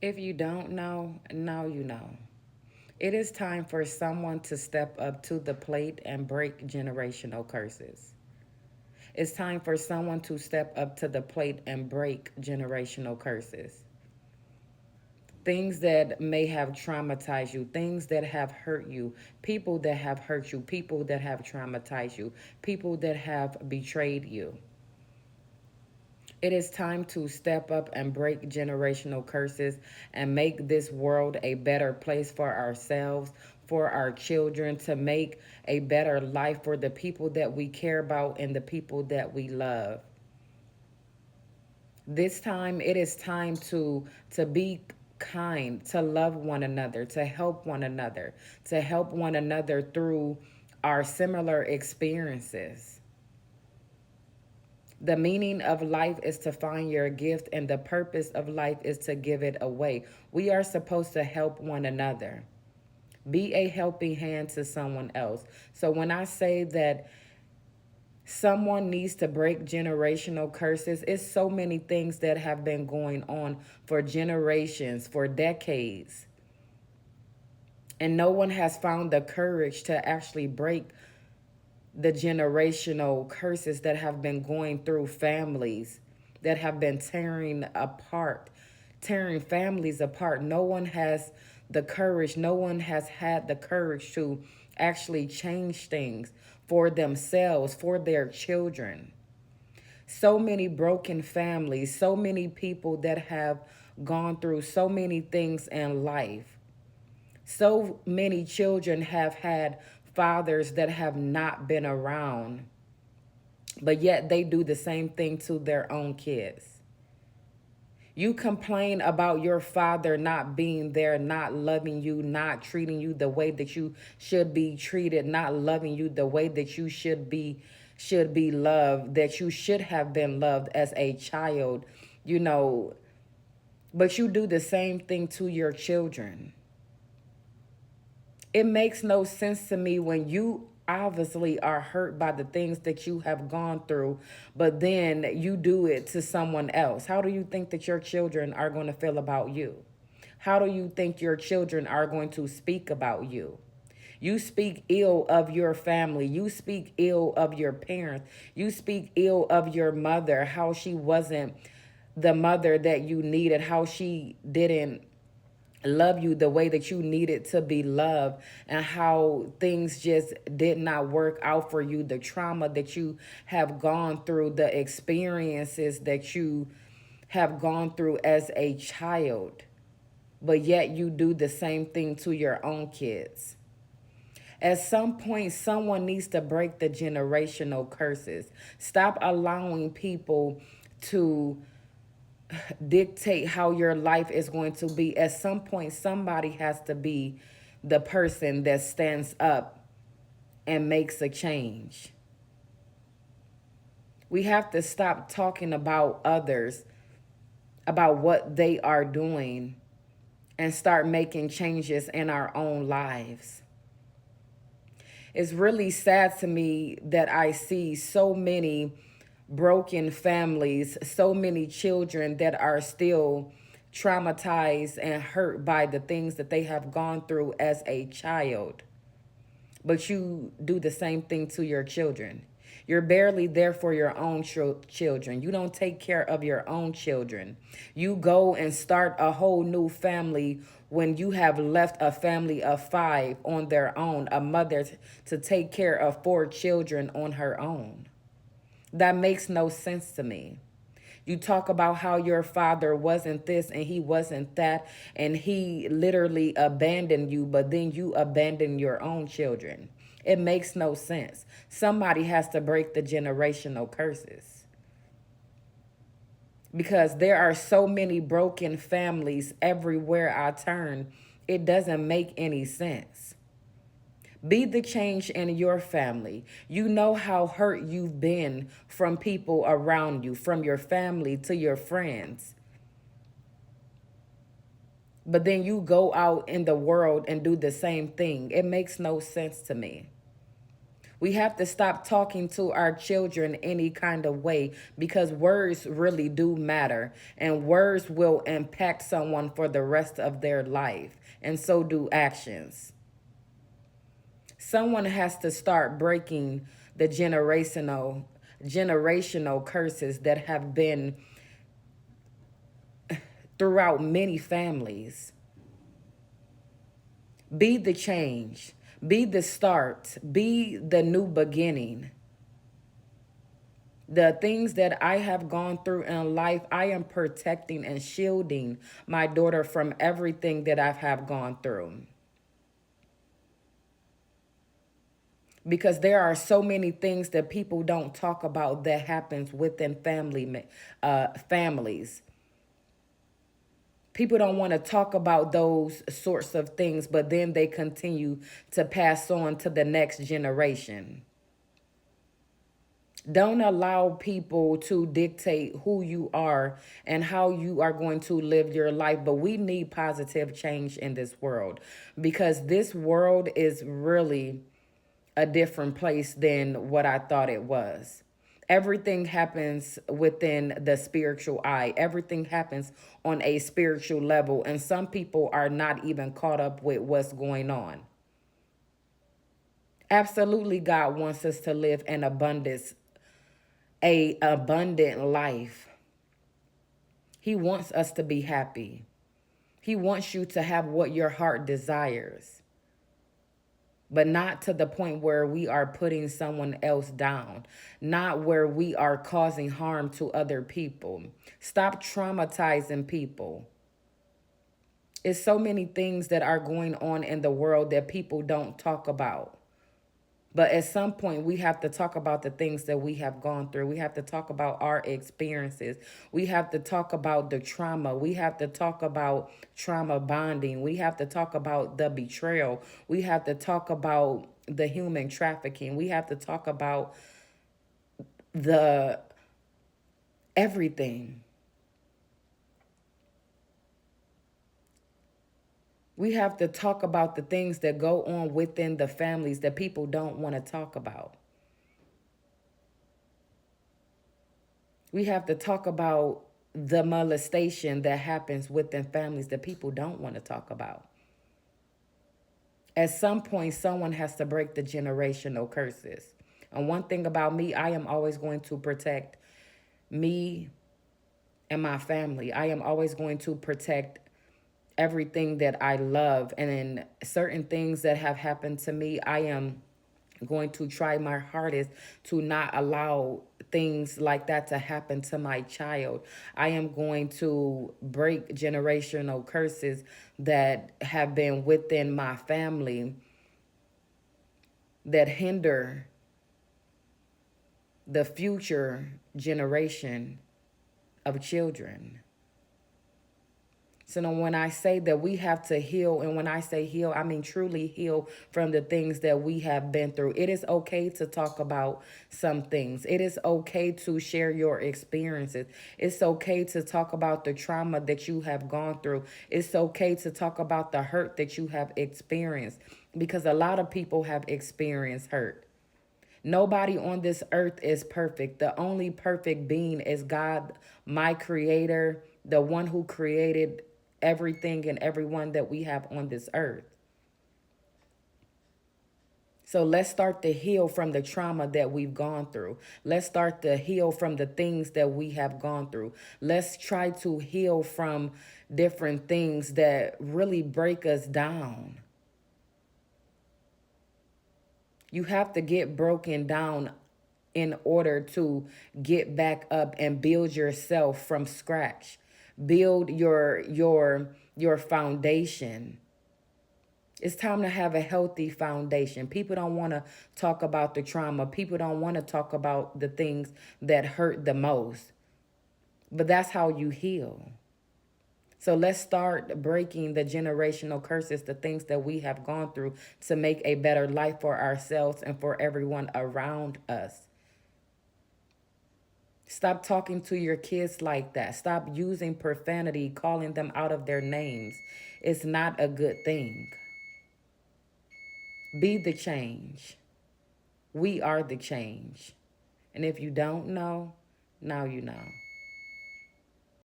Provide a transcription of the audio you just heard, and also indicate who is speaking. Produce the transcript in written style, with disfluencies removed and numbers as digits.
Speaker 1: If you don't know, now you know. It is time for someone to step up to the plate and break generational curses. It's time for someone to step up to the plate and break generational curses. Things that may have traumatized you, things that have hurt you, people that have hurt you, people that have traumatized you, people that have betrayed you. It is time to step up and break generational curses and make this world a better place for ourselves, for our children, to make a better life for the people that we care about and the people that we love. This time it is time to be kind, to love one another, to help one another through our similar experiences. The meaning of life is to find your gift, and the purpose of life is to give it away. We are supposed to help one another. Be a helping hand to someone else. So when I say that someone needs to break generational curses, it's so many things that have been going on for generations, for decades. And no one has found the courage to actually break the generational curses that have been going through families, that have been tearing families apart. No one has the courage, no one has had the courage to actually change things for themselves, for their children. So many broken families, so many people that have gone through so many things in life. So many children have had fathers that have not been around, but yet they do the same thing to their own kids. You complain about your father not being there, not loving you, not treating you the way that you should be treated, not loving you the way that you should be loved, that you should have been loved as a child, you know, but you do the same thing to your children. It makes no sense to me when you obviously are hurt by the things that you have gone through, but then you do it to someone else. How do you think that your children are going to feel about you? How do you think your children are going to speak about you? You speak ill of your family. You speak ill of your parents. You speak ill of your mother, how she wasn't the mother that you needed, how she didn't love you the way that you needed to be loved, and how things just did not work out for you, the trauma that you have gone through, the experiences that you have gone through as a child, but yet you do the same thing to your own kids. At some point, someone needs to break the generational curses. Stop allowing people to dictate how your life is going to be. At some point, somebody has to be the person that stands up and makes a change. We have to stop talking about others, about what they are doing, and start making changes in our own lives. It's really sad to me that I see so many broken families, so many children that are still traumatized and hurt by the things that they have gone through as a child. But you do the same thing to your children. You're barely there for your own children. You don't take care of your own children. You go and start a whole new family when you have left a family of 5 on their own, a mother to take care of 4 children on her own. That makes no sense to me. You talk about how your father wasn't this and he wasn't that, and he literally abandoned you, but then you abandon your own children. It makes no sense. Somebody has to break the generational curses, because there are so many broken families everywhere I turn. It doesn't make any sense. Be the change in your family. You know how hurt you've been from people around you, from your family to your friends. But then you go out in the world and do the same thing. It makes no sense to me. We have to stop talking to our children any kind of way, because words really do matter, and words will impact someone for the rest of their life, and so do actions. Someone has to start breaking the generational curses that have been throughout many families. Be the change. Be the start. Be the new beginning. The things that I have gone through in life, I am protecting and shielding my daughter from everything that I have gone through. Because there are so many things that people don't talk about that happens within families. People don't want to talk about those sorts of things, but then they continue to pass on to the next generation. Don't allow people to dictate who you are and how you are going to live your life. But we need positive change in this world, because this world is really a different place than what I thought it was. Everything happens within the spiritual eye. Everything happens on a spiritual level. And some people are not even caught up with what's going on. Absolutely, God wants us to live an abundant life. He wants us to be happy. He wants you to have what your heart desires, but not to the point where we are putting someone else down, not where we are causing harm to other people. Stop traumatizing people. It's so many things that are going on in the world that people don't talk about. But at some point, we have to talk about the things that we have gone through. We have to talk about our experiences. We have to talk about the trauma. We have to talk about trauma bonding. We have to talk about the betrayal. We have to talk about the human trafficking. We have to talk about the everything. We have to talk about the things that go on within the families that people don't want to talk about. We have to talk about the molestation that happens within families that people don't want to talk about. At some point, someone has to break the generational curses. And one thing about me, I am always going to protect me and my family. I am always going to protect everything that I love. And in certain things that have happened to me, I am going to try my hardest to not allow things like that to happen to my child. I am going to break generational curses that have been within my family that hinder the future generation of children. So now when I say that we have to heal, and when I say heal, I mean truly heal from the things that we have been through. It is okay to talk about some things. It is okay to share your experiences. It's okay to talk about the trauma that you have gone through. It's okay to talk about the hurt that you have experienced, because a lot of people have experienced hurt. Nobody on this earth is perfect. The only perfect being is God, my creator, the one who created everything and everyone that we have on this earth. So let's start to heal from the trauma that we've gone through. Let's start to heal from the things that we have gone through. Let's try to heal from different things that really break us down. You have to get broken down in order to get back up and build yourself from scratch. Build your foundation. It's time to have a healthy foundation. People don't want to talk about the trauma. People don't want to talk about the things that hurt the most. But that's how you heal. So let's start breaking the generational curses, the things that we have gone through, to make a better life for ourselves and for everyone around us. Stop talking to your kids like that. Stop using profanity, calling them out of their names. It's not a good thing. Be the change. We are the change. And if you don't know, now you know.